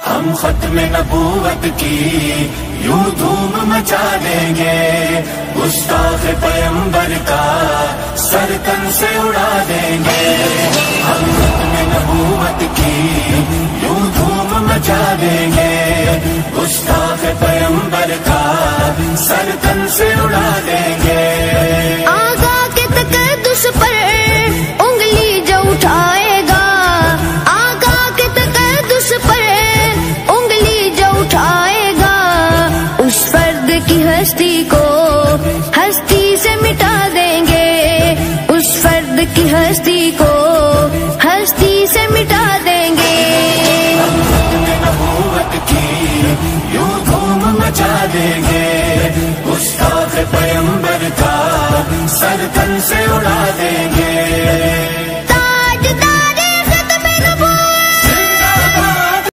ہم ختم نبوت کی یوں دھوم مچا دیں گے، گستاخ پیمبر کا سر تن سے اڑا دیں گے۔ ہم ختم نبوت کی یوں دھوم مچا دیں گے، گستاخ پیمبر کا سر تن سے اڑا دیں گے۔ آقا کے تقدس پر انگلی جو اٹھائے گا، آقا کے تقدس پر انگلی جو اٹھائے گا، اس فرد کی ہستی کو ہستی سے مٹا دیں گے، اس فرد کی ہستی کو ہستی سے مٹا دیں گے۔ ہم ختم نبوت کی یوں دھوم مچا دیں گے، گستاخ پیمبر کا سر تن سے